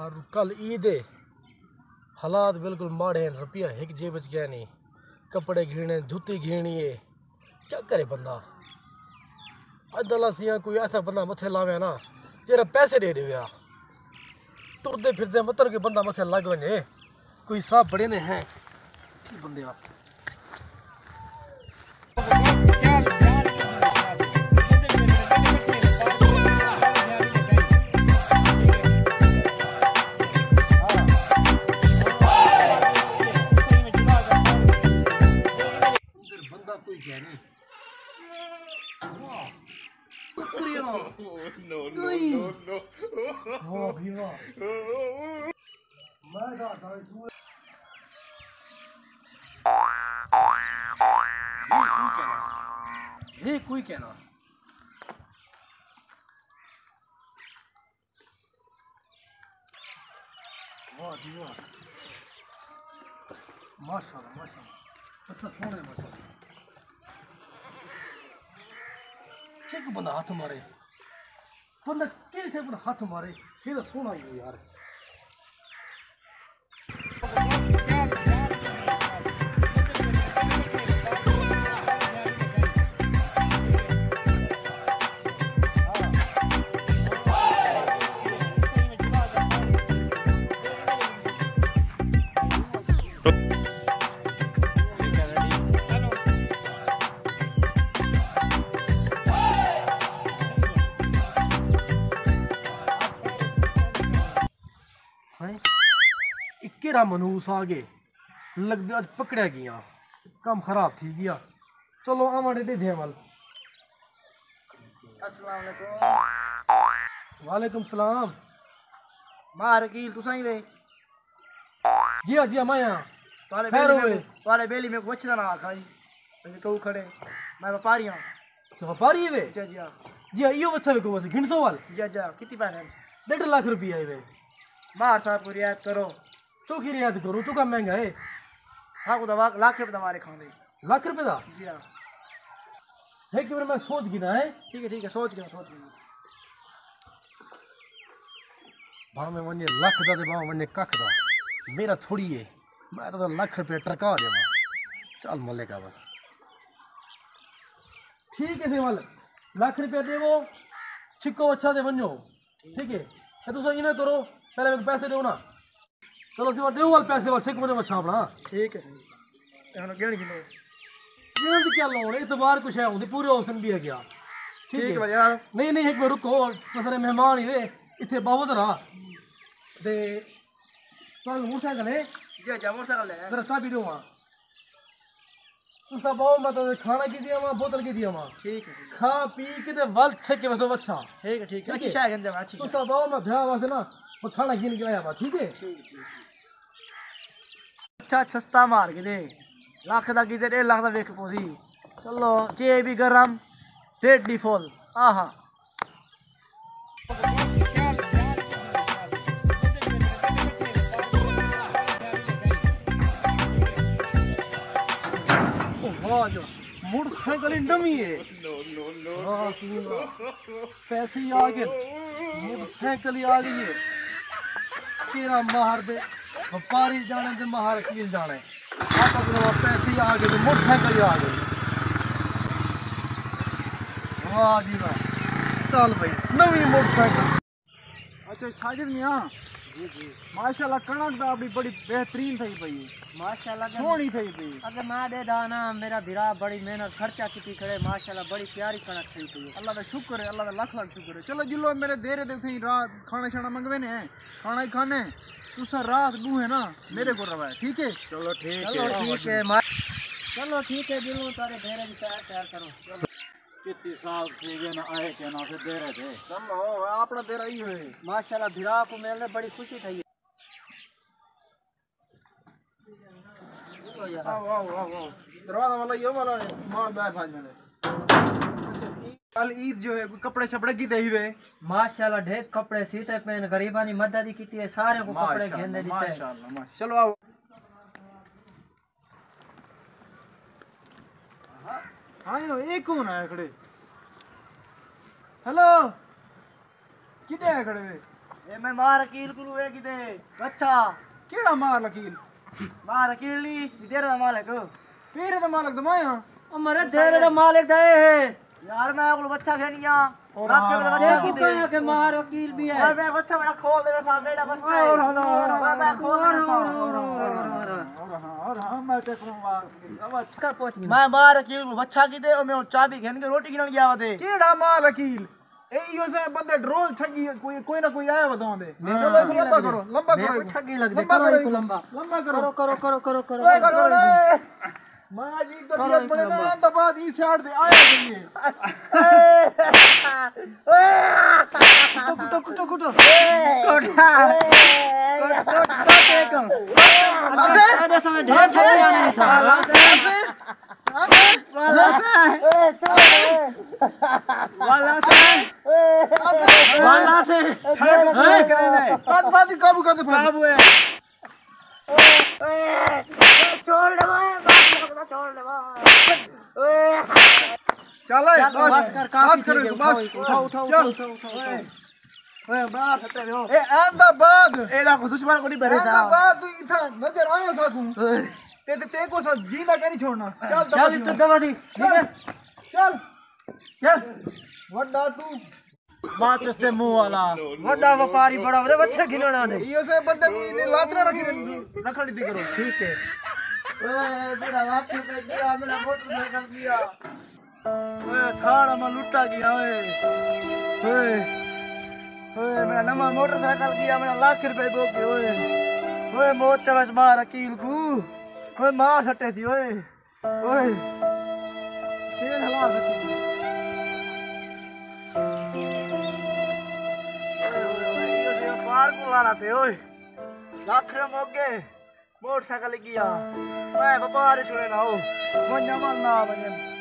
और कल ईद है, हालात बिल्कुल माड़े हैं, रुपया एक जेब च गया नहीं, कपड़े घीने जूती घीनी है, क्या करे बंदा। अजला सिया कोई ऐसा बंदा मथे लावे ना जेरा पैसे दे देवे, टुरदे फिरदे मतलब कि बंदा मथे लग वने, कोई साहब बड़े ने हैं बंदे कोई क्या नहीं। ये कोई कहना वाह जी वाह, माशाल्लाह माशाल्लाह, अच्छा सोने माशाल्लाह। एक बंदा हाथ मारे, बंदा किल से हाथ मारे, ये तो सोना ही है यार। केरा मनूस आ गए, लगते अज पकड़िया गया, काम खराब थी गया। चलो आवा डेडे थे वाल। अस्सलाम वालेकुम। वालेकुम सलाम। मार कील तुसाई वे? जी हाँ जी हाँ, मैं यहाँ खैर हुए। वाले बेली में कुछ ना खाई, कहू खड़े मैं व्यापारी हूँ। तो व्यापारी है वे? जी जी हाँ जी हाँ, यो बच्चा वे को बस घिन सो वाल। जी जी कितनी पैसे? 1.5 लाख रुपया है वे। मार साहब को रियायत करो। तो की रियायत करो, तू का महंगा है। साहब दवा लाख रुपये हमारे खाने। लाख रुपये का? जी हाँ। एक बार मैं सोच गिना है। ठीक है सोच गिना भाव में वने लाख दा ते भाव वने कख दा, मेरा थोड़ी है, मैं तो लाख रुपये टरका देवा। चल मले का बस ठीक है सेवाल, लाख रुपया देवो, छिको अच्छा दे बनो। ठीक है तुम इवें करो, पहले मेरे पैसे दो ना। चलो सिवा दो वाल पैसे वाल छिक बने अच्छा अपना। ठीक है सही। हम गेण गिनो गेण क्या लोन, इतबार कुछ है होंदी, पूरे औसन भी है क्या। ठीक है भैया। नहीं नहीं एक बार रुको, तो सारे मेहमान ही वे इतने बहुत रहा दे। तो मोटरसाइकिल है? जी जी मोटरसाइकिल है। जरा चाबी दो वहाँ। तू सब आओ, मैं तो खाना की दिया वहाँ, बोतल की दिया वहाँ। ठीक है खा पी के ते वल छक के बस अच्छा। ठीक है अच्छी चाय गंदे में अच्छी। तू सब आओ, मैं भ्या वासे ना वो खाना गिन के आया बा। ठीक है अच्छा सस्ता मार के दे, लाख दा की दे 1.5 लाख दा वेख पोसी। चलो जे भी गरम डेडली फुल। आहा मोटरसाइकिल डमी है। पैसे ही आ गए, मोटरसाइकिल ही आ गई है। तेरा मार दे व्यापारी जाने दे, मार की जाने पैसे ही आ गए, तो मोटरसाइकिल ही आ गई। वाह जी वाह, चल भाई नवी मोटरसाइकिल। अच्छा साजिद मियां जी जी माशाल्लाह कणक दा भी बड़ी बेहतरीन थई पई माशाल्लाह सोहनी थई पई। अगर मैं दे दाना मेरा भिरा बड़ी मेहनत खर्चा की खड़े माशाल्लाह बड़ी प्यारी कणक थई पई। अल्लाह दा शुक्र है, अल्लाह दा लाख लाख शुक्र है। चलो जिलो मेरे देरे दे थई रात खाना शाना मंगवे ने, खाना ही खाने तुसा रात दू है ना मेरे को रवा है। ठीक है चलो ठीक है दिलों तारे देरे की तैयार करो। चलो कितनी साल से ये ना आए के ना से दे रहे थे। चलो अपना तेरा ही है माशाल्लाह भिरा को मिलने बड़ी खुशी थी। आओ आओ आओ आओ दरवाजा वाला ये वाला माल बैठ भाज मैंने। कल ईद जो है कपड़े शपड़े की दे हुए माशाल्लाह ढेर कपड़े सीते पहन गरीबानी मदद की है, सारे को कपड़े घेंदे दिते। माशाल्लाह चलो आओ। हाँ एक कौन है खड़े? हेलो कितने है खड़े वे? ए मैं मार अकील को वे किते अच्छा केड़ा मार लकील मार अकील नी तेरे दा मालिक तेरे दा मालिक दमाया ओ मरे तेरे दा मालिक दे है यार मैं को बच्चा खेनिया राखे में बच्चा की कहे के मार अकील भी है मैं बच्चा बड़ा खोल देवे सा बेटा बच्चा है मैं खोल देवे सा और मैं ते करूंगा अब कर पहुंच मैं मार अकील को बच्चा की दे और मैं चाबी खेन के रोटी खिलाने गया थे केड़ा मार लकील ए इयो से बंदे रोज ठगी कोई ना कोई आया बताओ दे चलो एक लंबा करो ठगी लग दे करो एक लंबा करो करो मां जी तबीयत बड़े ना दबा दी साइड दे आया गई कुटो कोठा अरे समय ढेर समय आना नहीं था वाला से बात काबू कर दे काबू है छोड़ दे भाई छोड़ दे भाई चल बस कर उठाओ ओए बात खतरे हो ए अहमदाबाद ए ना को दुश्मन को नहीं भरे था अहमदाबाद तू इथा नजर आया साकू ते को सा जींदा के नहीं छोड़ना चल तो दवा दी चल वड्डा तू बात इसते मुंह वाला बड़ा व्यापारी बड़ा वे बच्चे गिनना दे इयो से बंदे को इने लात ना रखनी थी करो ठीक है ओए मेरा वाक्य पे दिया मेरा मोटरसाइकिल दिया ओए थाड़ा में लुटा गया ओए मेरा नवा मोटरसाइकिल दिया मेरा लाख रुपए बोके ओए मौत चवस मार अकील को ओए मार सटे थी ओए शेर हला सटी पार को लाना थे ओए लाख रे मोगे मोटरसाइकिल गया मैं व्यापारी छुड़े ना हो मंजा माल ना बने